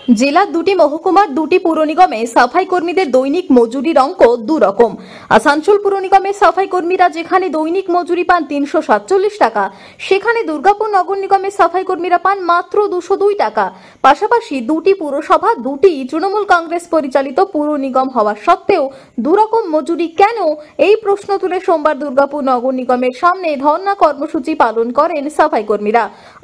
জেলার দুটি মহকুমার দুটি পুর নিগমে সাফাই কর্মীদের দৈনিক মজুরির অঙ্ক দুরকম। আসানসোল পুর নিগমের সাফাই কর্মীরা যেখানে দৈনিক মজুরি পান 347 টাকা, সেখানে দুর্গাপুর নগর নিগমের সাফাই কর্মীরা পান মাত্র 202 টাকা। পাশাপাশি দুটি পুরসভা দুটি তৃণমূল কংগ্রেস পরিচালিত পুর নিগম হওয়া সত্ত্বেও দুরকম মজুরি কেন, এই প্রশ্ন তুলে সোমবার দুর্গাপুর নগর নিগমের সামনে ধর্ণা কর্মসূচি পালন করেন সাফাই কর্মীরা।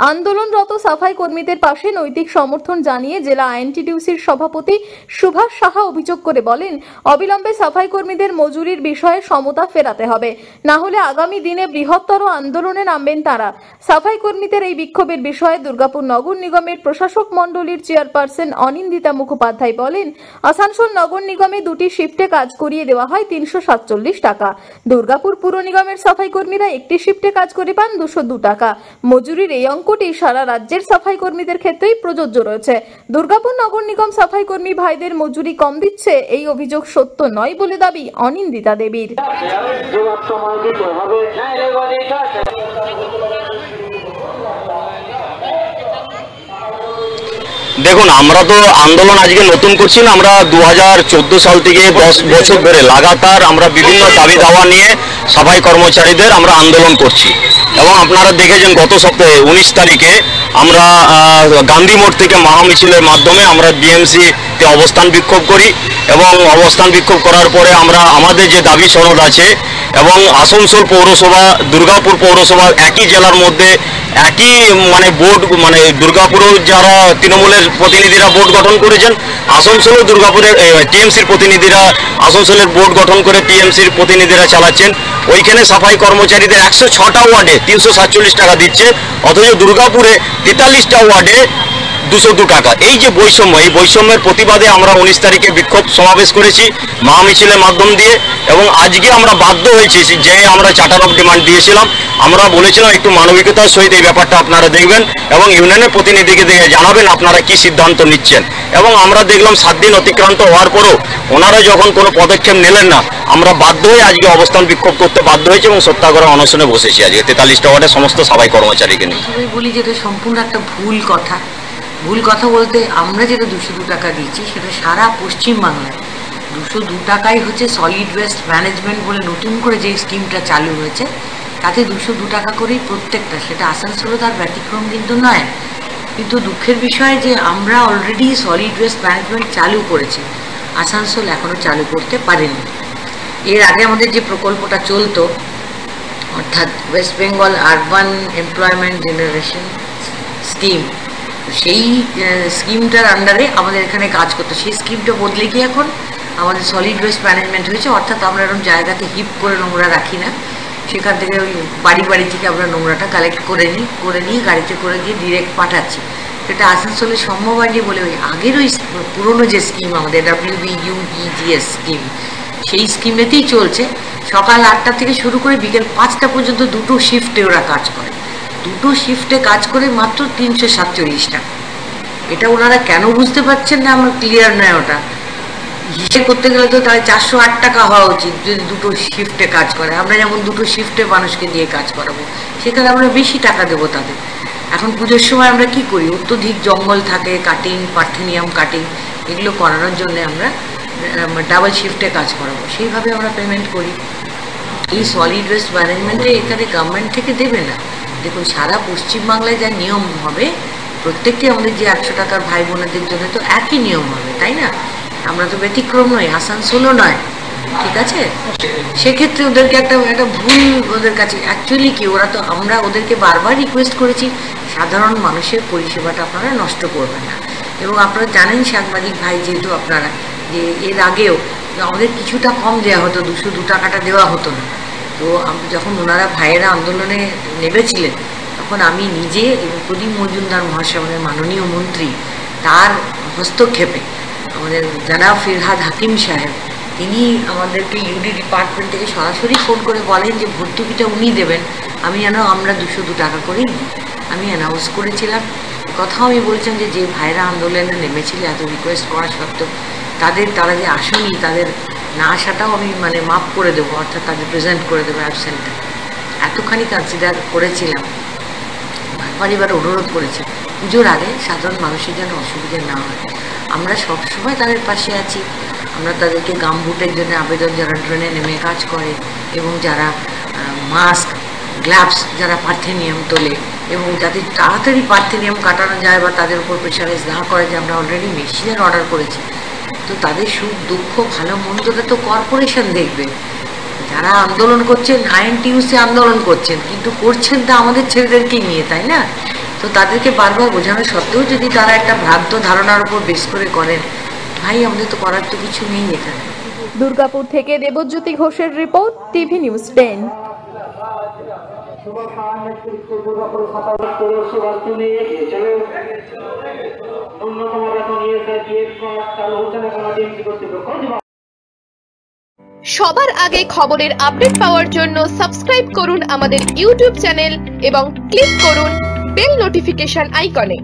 আন্দোলনরত সাফাই কর্মীদের পাশে নৈতিক সমর্থন জানিয়ে জেলা আইএনটিটিউসির সভাপতি সুভাষ সাহা অভিযোগ করে বলেন, অবিলম্বে সাফাই কর্মীদের মজুরির বিষয়ে সমতা ফেরাতে হবে, না হলে আগামী দিনে বৃহত্তর আন্দোলনে নামবেন তারা। সাফাই কর্মীদের এই বিক্ষোভের বিষয়ে দুর্গাপুর নগর নিগমের প্রশাসক মণ্ডলীর চেয়ারপারসন অনিন্দিতা মুখোপাধ্যায় বলেন, আসানসোল নগর নিগমে দুটি শিফটে কাজ করিয়ে দেওয়া হয় 347 টাকা। দুর্গাপুর পুর নিগমের সাফাই কর্মীরা একটি শিফটে কাজ করে পান 202 টাকা। মজুরির এই অঙ্কটি সারা রাজ্যের সাফাই কর্মীদের ক্ষেত্রেই প্রযোজ্য রয়েছে। দুর্গাপুর নগর নিগম সাফাই কর্মী ভাইদের মজুরি কম দিচ্ছে, এই অভিযোগ সত্য নয় বলে দাবি অনিন্দিতা দেবীর। দেখুন, আমরা তো আন্দোলন আজকে নতুন করছি না, আমরা 2014 সাল থেকে 10 বছর ধরে লাগাতার আমরা বিভিন্ন দাবি দাওয়া নিয়ে সাফাই কর্মচারীদের আমরা আন্দোলন করছি। এবং আপনারা দেখেছেন গত সপ্তাহে 19 তারিখে আমরা গান্ধী মোড় থেকে মহামিছিলের মাধ্যমে আমরা ডিএমসিতে অবস্থান বিক্ষোভ করি এবং অবস্থান বিক্ষোভ করার পরে আমরা আমাদের যে দাবি সনদ আছে এবং আসানসোল পৌরসভা দুর্গাপুর পৌরসভা একই জেলার মধ্যে একই বোর্ড দুর্গাপুরেও যারা তৃণমূলের প্রতিনিধিরা বোর্ড গঠন করেছেন, আসানসোলেও দুর্গাপুরের টিএমসির প্রতিনিধিরা আসানসোলের বোর্ড গঠন করে টিএমসির প্রতিনিধিরা চালাচ্ছেন। ওইখানে সাফাই কর্মচারীদের 106টা ওয়ার্ডে 347 টাকা দিচ্ছে, অথচ দুর্গাপুরে 43টা ওয়ার্ডে 202 টাকা। এই যে বৈষম্য, এই বৈষম্যের প্রতিবাদে আমরা 19 তারিখে বিক্ষোভ সমাবেশ করেছি মহামিছিলের মাধ্যম দিয়ে। এবং আজকে আমরা বাধ্য হয়েছি যে আমরা চার্টার অফ ডিমান্ড দিয়েছিলাম, আমরা বলেছিলাম একটু মানবিকতার সহিত এই ব্যাপারটা আপনারা দেখবেন এবং ইউনিয়নের প্রতিনিধিকে দেখে জানাবেন আপনারা কি সিদ্ধান্ত নিচ্ছেন। এবং আমরা দেখলাম 7 দিন অতিক্রান্ত হওয়ার পরও ওনারা যখন কোনো পদক্ষেপ নিলেন না, আমরা বাধ্য হয়ে আজকে অবস্থান বিক্ষোভ করতে বাধ্য হয়েছি এবং সত্যাগ্রহ অনশনে বসেছি আজকে 43টা ওয়ার্ডের সমস্ত সাফাই কর্মচারীকে নিয়ে। বলি যে এটা সম্পূর্ণ একটা ভুল কথা বলতে, আমরা যেটা 202 টাকা দিচ্ছি সেটা সারা পশ্চিমবাংলায় 202 টাকাই হচ্ছে সলিড ওয়েস্ট ম্যানেজমেন্ট বলে নতুন করে যে স্কিমটা চালু হয়েছে, তাতে 202 টাকা করেই প্রত্যেকটা, সেটা আসানসোলে তার ব্যতিক্রম কিন্তু নয়। কিন্তু দুঃখের বিষয় যে আমরা অলরেডি সলিড ওয়েস্ট ম্যানেজমেন্ট চালু করেছি, আসানসোল এখনও চালু করতে পারেনি। এর আগে আমাদের যে প্রকল্পটা চলতো, অর্থাৎ West Bengal urban employment generation scheme, সেই স্কিমটার আন্ডারে আমাদের এখানে কাজ করতো। সেই স্কিমটা বদলে গিয়ে এখন আমাদের সলিড ওয়েস্ট ম্যানেজমেন্ট হয়েছে, অর্থাৎ আমরা এরকম জায়গাতে হিপ করে নোংরা রাখি না, সেখান থেকে ওই বাড়ি থেকে আমরা নোংরাটা কালেক্ট করে নিয়ে গাড়িতে করে দিয়ে ডিরেক্ট পাঠাচ্ছি। সেটা আসানসোলের সম্ভবাজি বলে ওই আগের ওই পুরনো যে স্কিম আমাদের WBUEGS স্কিম, সেই স্কিমেতেই চলছে। সকাল 8টা থেকে শুরু করে বিকেল 5টা পর্যন্ত দুটো শিফটে ওরা কাজ করে, দুটো শিফটে কাজ করে মাত্র 347 টাকা। এটা ওনারা কেন বুঝতে পারছেন না আমার ক্লিয়ার নয়। ওটা হিসেব করতে গেলে তো তাহলে 408 টাকা হওয়া উচিত যদি দুটো শিফটে কাজ করে। আমরা যেমন দুটো শিফটে মানুষকে দিয়ে কাজ করাবো, সেখানে আমরা বেশি টাকা দেবো তাদের। এখন পুজোর সময় আমরা কি করি, অত্যধিক জঙ্গল থাকে, কাটিং, পার্থেনিয়াম কাটিং, এগুলো করানোর জন্য আমরা ডাবল শিফটে কাজ করাবো, সেইভাবে আমরা পেমেন্ট করি। এই সলিড ওয়েস্ট ম্যানেজমেন্টে এখানে গভর্নমেন্ট থেকে দেবে না। দেখুন, সারা পশ্চিমবাংলায় যা নিয়ম হবে, প্রত্যেকটি আমাদের যে 100 টাকার ভাই বোনেদের জন্য তো একই নিয়ম হবে, তাই না? আমরা তো ব্যতিক্রম নই, আসানসোলও নয়, ঠিক আছে? সেক্ষেত্রে ওদেরকে একটা ভুল ওদের কাছে অ্যাকচুয়ালি কি, ওরা তো, আমরা ওদেরকে বারবার রিকোয়েস্ট করেছি সাধারণ মানুষের পরিষেবাটা আপনারা নষ্ট করবেন না। এবং আপনারা জানেন সাংবাদিক ভাই যেহেতু আপনারা, যে এর আগেও আমাদের কিছুটা কম দেওয়া হতো, 202 টাকাটা দেওয়া হতো না। তো যখন ওনারা ভাইয়েরা আন্দোলনে নেমেছিলেন, তখন আমি নিজে এবং প্রদীপ মজুমদার মহাশয়, আমাদের মাননীয় মন্ত্রী, তার হস্তক্ষেপে আমাদের জনাব ফিরহাদ হাকিম সাহেব, তিনি আমাদেরকে ইউডি ডিপার্টমেন্ট থেকে সরাসরি ফোন করে বলেন যে ভর্তুকিটা উনি দেবেন, আমরা 202 টাকা করেই দিই। আমি অ্যানাউন্স করেছিলাম, কথাও আমি বলছিলাম যে ভাইরা আন্দোলনে নেমেছিল এত রিকোয়েস্ট করা সত্ত্বেও তারা যে আসেনি, তাদের না আসাটাও আমি মাফ করে দেবো, অর্থাৎ তাদের প্রেজেন্ট করে দেবো অ্যাবসেন্টটা, এতখানি কনসিডার করেছিলাম। বারবার অনুরোধ করেছি পুজোর আগে সাধারণ মানুষের যেন অসুবিধা না হয়। আমরা সবসময় তাদের পাশে আছি। আমরা তাদেরকে গামবুটের জন্য আবেদন, যারা ড্রেনে নেমে কাজ করে এবং যারা মাস্ক, গ্লাভস, যারা পার্থেনিয়াম তোলে এবং যাতে তাড়াতাড়ি পার্থেনিয়াম কাটানো যায় বা তাদের উপর প্রেশারাইজ না করে, যে আমরা অলরেডি মেশিনের অর্ডার করেছি। তো তাদের সুখ দুঃখ ভালো মন্দটা তো কর্পোরেশন দেখবে। যারা আন্দোলন করছেন আইএনটিইউসি আন্দোলন করছেন, কিন্তু করছেন তা আমাদের ছেলেদেরকে নিয়ে, তাই না? তো তাদেরকে বারবার বোঝানো সত্ত্বেও যদি তারা একটা ভ্রান্ত ধারণার উপর বেস করে করেন, ভাই আমাদের তো করার তো কিছু নেই এখানে। দুর্গাপুর থেকে দেবজ্যোতি ঘোষের রিপোর্ট, টিভি নিউজ 10। সবার আগে খবরের আপডেট পাওয়ার জন্য সাবস্ক্রাইব করুন আমাদের ইউটিউব চ্যানেল এবং ক্লিক করুন বেল নোটিফিকেশন আইকনে।